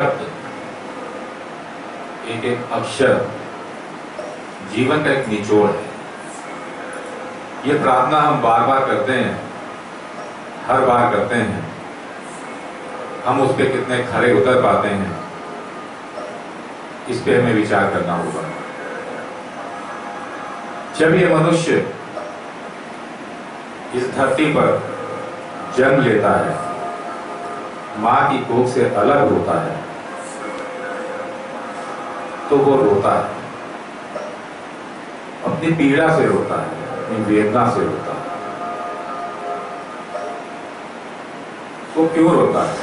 एक एक अक्षर जीवन का एक निचोड़ है। ये प्रार्थना हम बार बार करते हैं, हर बार करते हैं। हम उस पर कितने खरे उतर पाते हैं, इस पे हमें विचार करना होगा। जब ये मनुष्य इस धरती पर जन्म लेता है, मां की कोख से अलग होता है, तो वो रोता है, अपनी पीड़ा से रोता है, अपनी वेदना से रोता है। वो क्यों रोता है?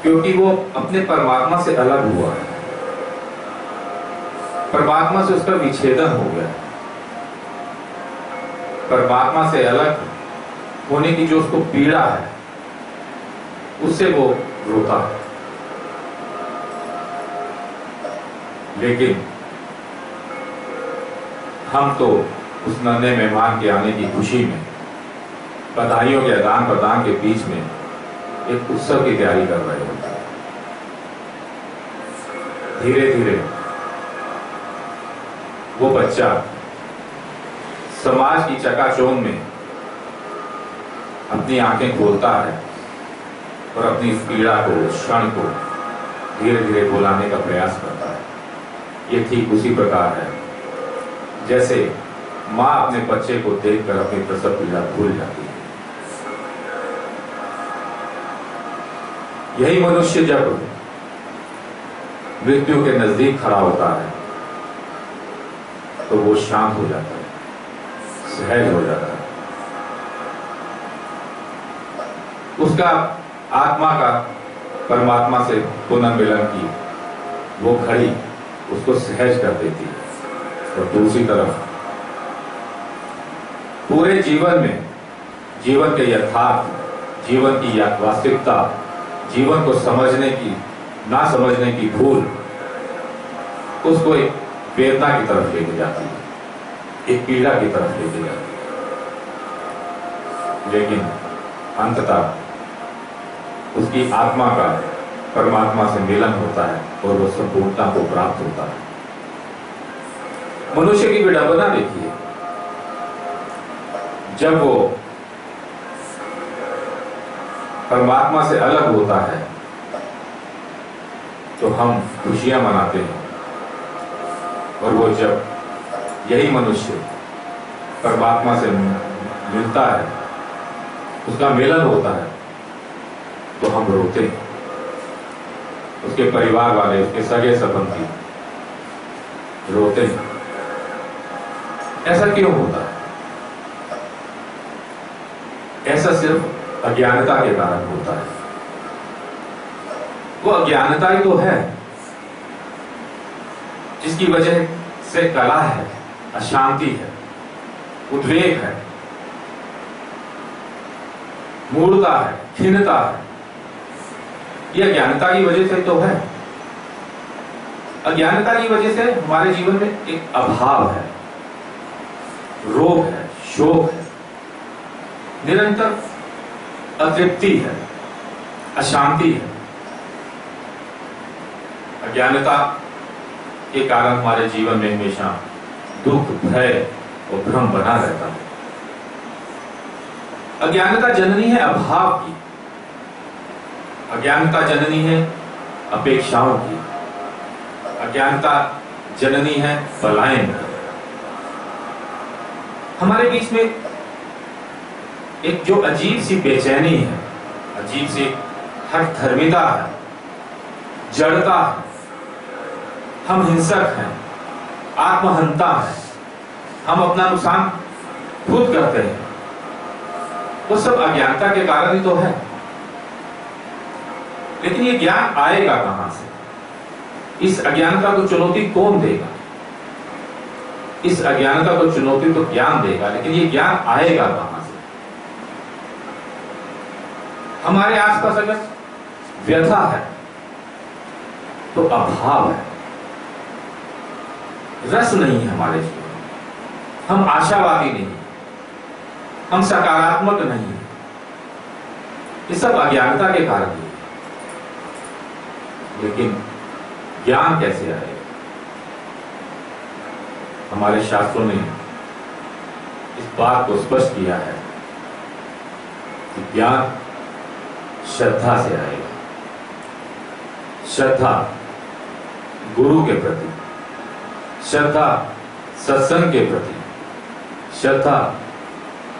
क्योंकि वो अपने परमात्मा से अलग हुआ है। परमात्मा से उसका विच्छेदन हो गया। परमात्मा से अलग होने की जो उसको पीड़ा है, उससे वो रोता है। लेकिन हम तो उस नन्हे मेहमान के आने की खुशी में, बधाइयों के आदान प्रदान के बीच में एक उत्सव की तैयारी कर रहे होते हैं। धीरे धीरे वो बच्चा समाज की चकाचौंध में अपनी आंखें खोलता है और अपनी इस पीड़ा को, क्षण को धीरे धीरे भुलाने का प्रयास करता है। ये ठीक उसी प्रकार है जैसे मां अपने बच्चे को देखकर अपनी प्रसव पीड़ा भूल जाती है। यही मनुष्य जब मृत्यु के नजदीक खड़ा होता है तो वो शांत हो जाता है, सहज हो जाता है। उसका आत्मा का परमात्मा से पुनर्मिलन की वो घड़ी उसको सहज कर देती है। और दूसरी तरफ पूरे जीवन में जीवन के यथार्थ, जीवन की वास्तविकता, जीवन को समझने की, ना समझने की भूल उसको एक वेदना की तरफ लेके जाती है, एक पीड़ा की तरफ लेके जाती है। लेकिन अंततः उसकी आत्मा का परमात्मा से मिलन होता है और वो संपूर्णता को प्राप्त होता है। मनुष्य की विडंबना देखिए, जब वो परमात्मा से अलग होता है तो हम खुशियां मनाते हैं, और वो जब यही मनुष्य परमात्मा से मिलता है, उसका मिलन होता है, तो हम रोते हैं। उसके परिवार वाले, उसके सगे संबंधी रोते हैं। ऐसा क्यों होता है? ऐसा सिर्फ अज्ञानता के कारण होता है। वो अज्ञानता ही तो है जिसकी वजह से कलह है, अशांति है, उद्वेग है, मूढ़ता है, खिन्नता है। यह अज्ञानता की वजह से तो है। अज्ञानता की वजह से हमारे जीवन में एक अभाव है, रोग है, शोक है, निरंतर अतृप्ति है, अशांति है। अज्ञानता के कारण हमारे जीवन में हमेशा दुख, भय और भ्रम बना रहता है। अज्ञानता जननी है अभाव की, अज्ञानता जननी है अपेक्षाओं की, अज्ञानता जननी है पलायन की। हमारे बीच में एक जो अजीब सी बेचैनी है, अजीब सी हठ धर्मिता है, जड़ता है, हम हिंसक हैं, आत्महंता है, हम अपना नुकसान खुद करते हैं, वो सब अज्ञानता के कारण ही तो है। लेकिन ये ज्ञान आएगा कहां से? इस अज्ञानता को चुनौती कौन देगा? इस अज्ञानता को चुनौती तो ज्ञान देगा, लेकिन ये ज्ञान आएगा कहां से? हमारे आसपास अगर व्यथा है तो अभाव है, रस नहीं है हमारे जीवन में, हम आशावादी नहीं, हम सकारात्मक नहीं। ये सब अज्ञानता के कारण ही है। लेकिन ज्ञान कैसे आएगा? हमारे शास्त्रों ने इस बात को स्पष्ट किया है कि ज्ञान श्रद्धा से आएगा। श्रद्धा गुरु के प्रति, श्रद्धा सत्संग के प्रति, श्रद्धा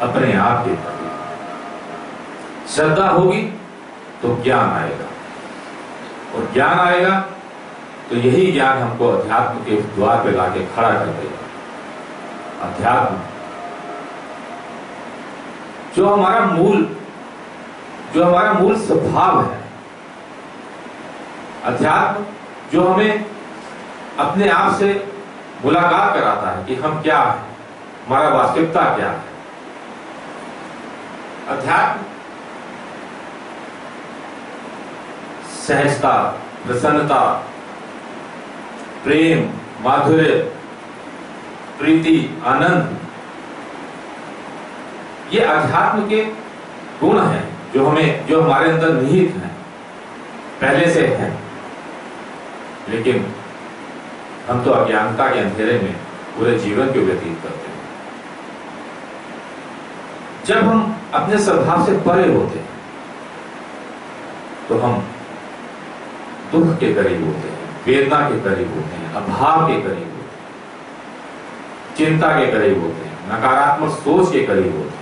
अपने आप के प्रति। श्रद्धा होगी तो ज्ञान आएगा, और ज्ञान आएगा तो यही ज्ञान हमको अध्यात्म के द्वार पे लाके खड़ा कर देगा। अध्यात्म जो हमारा मूल स्वभाव है, अध्यात्म जो हमें अपने आप से मुलाकात कराता है कि हम क्या है, हमारा वास्तविकता क्या है। अध्यात्म सहजता, प्रसन्नता, प्रेम, माधुर्य, प्रीति, आनंद, ये अध्यात्म के गुण हैं जो हमारे अंदर निहित हैं, पहले से हैं। लेकिन हम तो अज्ञानता के अंधेरे में पूरे जीवन को व्यतीत करते हैं। जब हम अपने स्वभाव से परे होते हैं तो हम दुख के करीब होते हैं, वेदना के करीब होते हैं, अभाव के करीब होते हैं, चिंता के करीब होते हैं, नकारात्मक सोच के करीब होते हैं।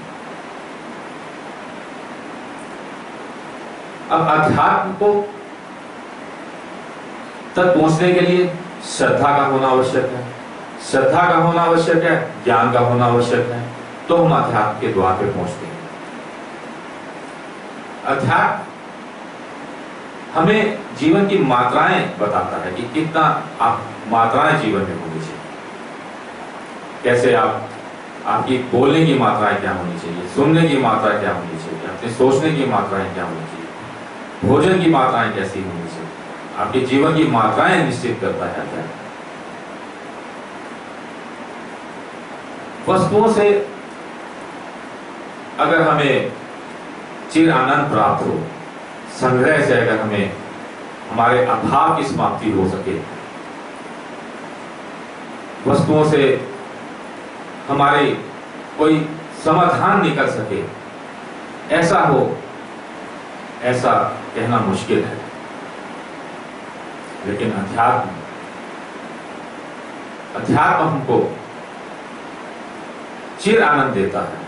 अब अध्यात्म को तक पहुंचने के लिए श्रद्धा का होना आवश्यक है, श्रद्धा का होना आवश्यक है, ज्ञान का होना आवश्यक है, तो हम अध्यात्म के द्वार पे पहुंचते हैं। अध्यात्म हमें जीवन की मात्राएं बताता है कि कितना आप मात्राएं जीवन में होनी चाहिए, कैसे आपकी बोलने की मात्राएं क्या होनी चाहिए, सुनने की मात्रा क्या होनी चाहिए, अपने सोचने की मात्राएं क्या होनी चाहिए, भोजन की मात्राएं कैसी होनी चाहिए। आपके जीवन की मात्राएं निश्चित करता है। वस्तुओं से अगर हमें चिर आनंद प्राप्त हो, संग्रह से अगर हमें हमारे अभाव की समाप्ति हो सके, वस्तुओं से हमारे कोई समाधान निकल सके, ऐसा कहना मुश्किल है। लेकिन अध्यात्म हमको चिर आनंद देता है।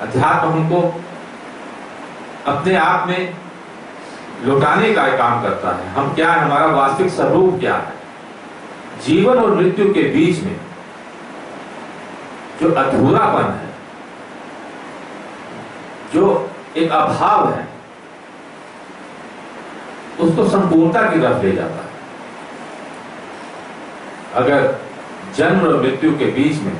अध्यात्म हमको अपने आप में लौटाने का काम करता है। हम क्या है, हमारा वास्तविक स्वरूप क्या है। जीवन और मृत्यु के बीच में जो अधूरापन है, जो एक अभाव है, उसको संपूर्णता की तरफ ले जाता है। अगर जन्म और मृत्यु के बीच में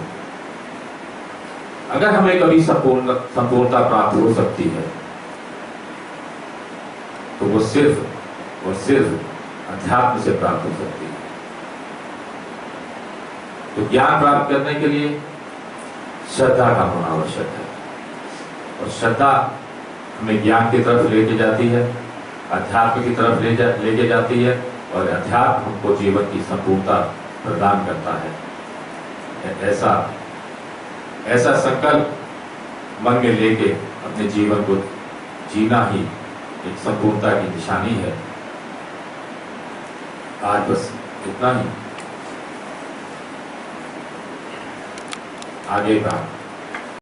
अगर हमें कभी संपूर्णता प्राप्त हो सकती है, तो वो सिर्फ और सिर्फ अध्यात्म से प्राप्त हो सकती है। तो ज्ञान प्राप्त करने के लिए श्रद्धा का होना आवश्यक है, और श्रद्धा हमें ज्ञान की तरफ लेके जाती है, अध्यात्म की तरफ लेके जाती है, और अध्यात्म हमको जीवन की संपूर्णता प्रदान करता है। ऐसा संकल्प मन में लेके अपने जीवन को जीना ही एक संपूर्णता की निशानी है। आज बस इतना ही, आगे का